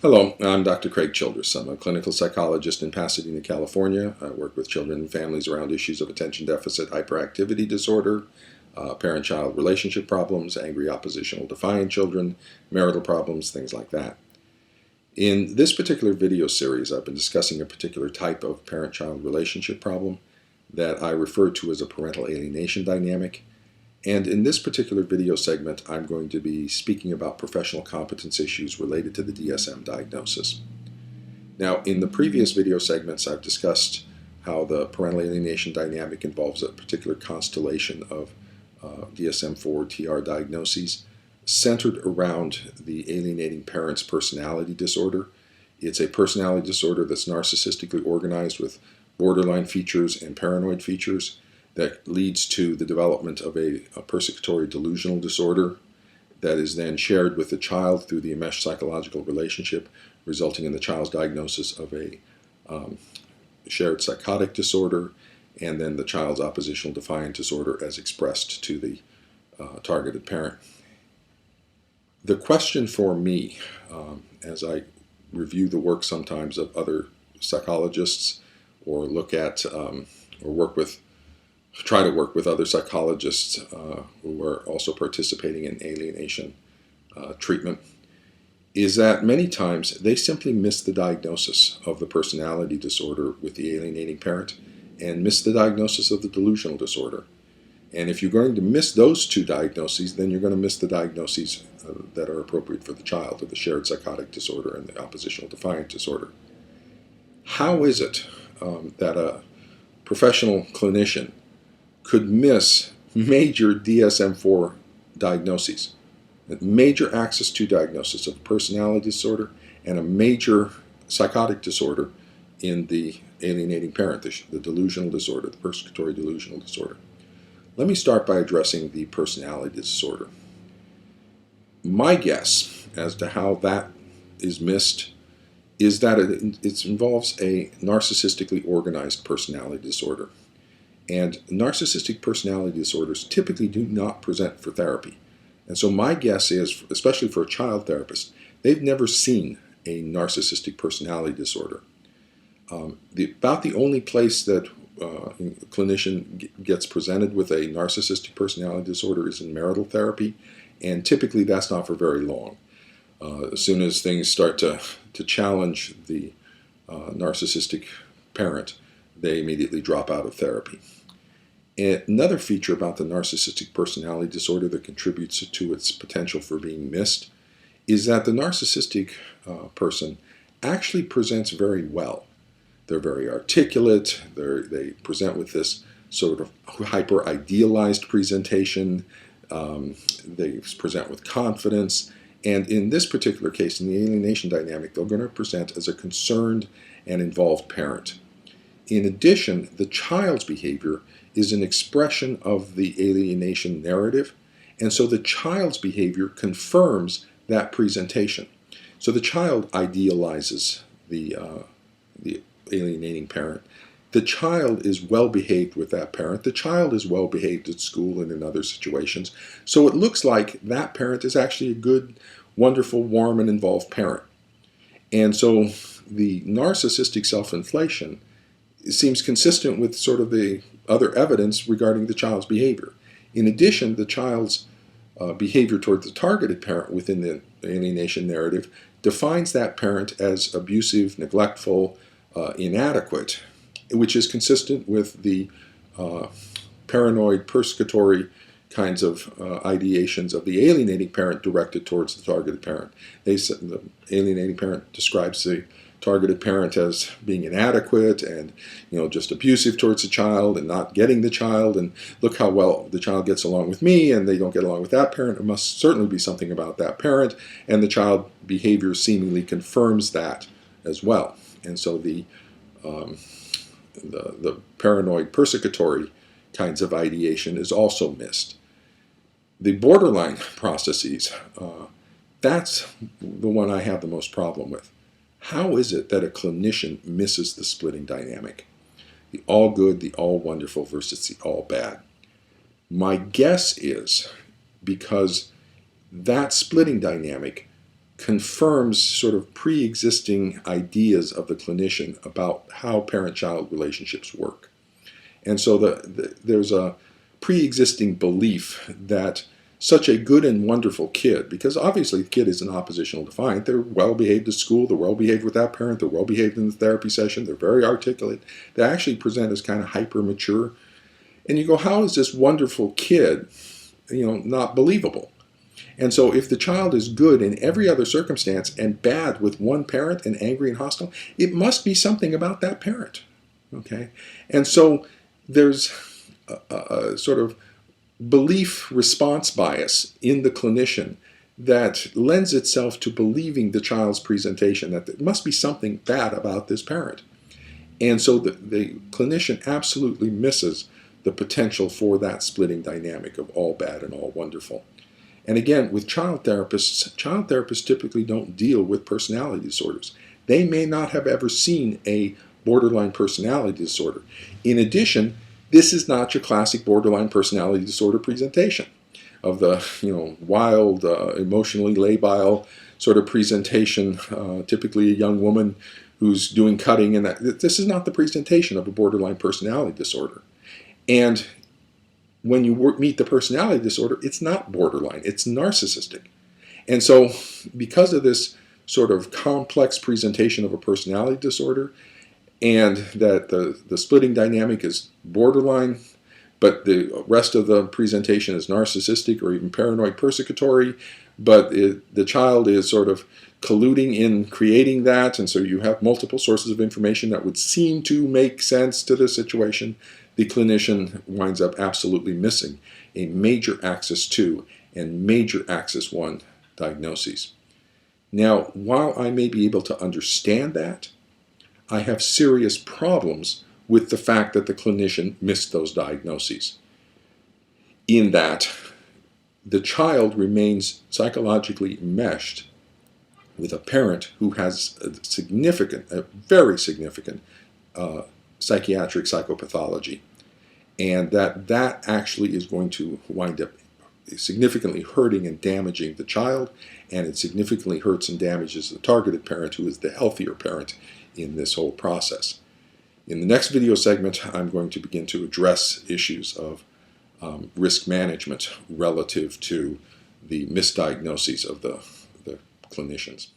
Hello, I'm Dr. Craig Childress. I'm a clinical psychologist in Pasadena, California. I work with children and families around issues of attention deficit hyperactivity disorder, parent-child relationship problems, angry oppositional defiant children, marital problems, things like that. In this particular video series, I've been discussing a particular type of parent-child relationship problem that I refer to as a parental alienation dynamic. And in this particular video segment, I'm going to be speaking about professional competence issues related to the DSM diagnosis. Now, in the previous video segments, I've discussed how the parental alienation dynamic involves a particular constellation of DSM-4 TR diagnoses centered around the alienating parent's personality disorder. It's a personality disorder that's narcissistically organized with borderline features and paranoid features that leads to the development of a persecutory delusional disorder that is then shared with the child through the enmeshed psychological relationship, resulting in the child's diagnosis of a shared psychotic disorder, and then the child's oppositional defiant disorder as expressed to the targeted parent. The question for me, as I review the work sometimes of other psychologists or look at try to work with other psychologists who are also participating in alienation treatment, is that many times they simply miss the diagnosis of the personality disorder with the alienating parent and miss the diagnosis of the delusional disorder. And if you're going to miss those two diagnoses, then you're going to miss the diagnoses that are appropriate for the child, of the shared psychotic disorder and the oppositional defiant disorder. How is it that a professional clinician could miss major DSM-4 diagnoses, major access to diagnosis of personality disorder and a major psychotic disorder in the alienating parent, the delusional disorder, the persecutory delusional disorder? Let me start by addressing the personality disorder. My guess as to how that is missed is that it involves a narcissistically organized personality disorder. And narcissistic personality disorders typically do not present for therapy. And so my guess is, especially for a child therapist, they've never seen a narcissistic personality disorder. About the only place that a clinician gets presented with a narcissistic personality disorder is in marital therapy, and typically that's not for very long. As soon as things start to challenge the narcissistic parent, they immediately drop out of therapy. Another feature about the narcissistic personality disorder that contributes to its potential for being missed is that the narcissistic person actually presents very well. They're very articulate, they present with this sort of hyper-idealized presentation, they present with confidence, and in this particular case, in the alienation dynamic, they're going to present as a concerned and involved parent. In addition, the child's behavior is an expression of the alienation narrative, and so the child's behavior confirms that presentation. So the child idealizes the alienating parent. The child is well behaved with that parent. The child is well behaved at school and in other situations. So it looks like that parent is actually a good, wonderful, warm, and involved parent. And so the narcissistic self-inflation seems consistent with sort of the other evidence regarding the child's behavior. In addition, the child's behavior toward the targeted parent within the alienation narrative defines that parent as abusive, neglectful, inadequate, which is consistent with the paranoid, persecutory kinds of ideations of the alienating parent directed towards the targeted parent. The alienating parent describes the targeted parent as being inadequate and just abusive towards the child and not getting the child, and look how well the child gets along with me and they don't get along with that parent. It must certainly be something about that parent, and the child behavior seemingly confirms that as well. And so the paranoid persecutory kinds of ideation is also missed. The borderline processes, that's the one I have the most problem with. How is it that a clinician misses the splitting dynamic? The all good, the all wonderful versus the all bad. My guess is because that splitting dynamic confirms sort of pre-existing ideas of the clinician about how parent-child relationships work. And so there's a pre-existing belief that such a good and wonderful kid, because obviously the kid is an oppositional defiant, they're well-behaved at school, they're well-behaved with that parent, they're well-behaved in the therapy session, they're very articulate, they actually present as kind of hyper-mature. And you go, how is this wonderful kid, not believable? And so if the child is good in every other circumstance and bad with one parent and angry and hostile, it must be something about that parent. Okay? And so there's a sort of belief response bias in the clinician that lends itself to believing the child's presentation that there must be something bad about this parent. And so the clinician absolutely misses the potential for that splitting dynamic of all bad and all wonderful. And again, with child therapists typically don't deal with personality disorders. They may not have ever seen a borderline personality disorder. In addition, this is not your classic borderline personality disorder presentation of the wild, emotionally labile sort of presentation, typically a young woman who's doing cutting, and that. This is not the presentation of a borderline personality disorder. And when you meet the personality disorder, it's not borderline, it's narcissistic. And so because of this sort of complex presentation of a personality disorder, and that the splitting dynamic is borderline, but the rest of the presentation is narcissistic or even paranoid persecutory, but the child is sort of colluding in creating that, and so you have multiple sources of information that would seem to make sense to the situation, the clinician winds up absolutely missing a major axis 2 and major axis 1 diagnoses. Now, while I may be able to understand that, I have serious problems with the fact that the clinician missed those diagnoses, in that the child remains psychologically enmeshed with a parent who has a very significant psychiatric psychopathology, and that actually is going to wind up significantly hurting and damaging the child, and it significantly hurts and damages the targeted parent, who is the healthier parent in this whole process. In the next video segment, I'm going to begin to address issues of risk management relative to the misdiagnoses of the clinicians.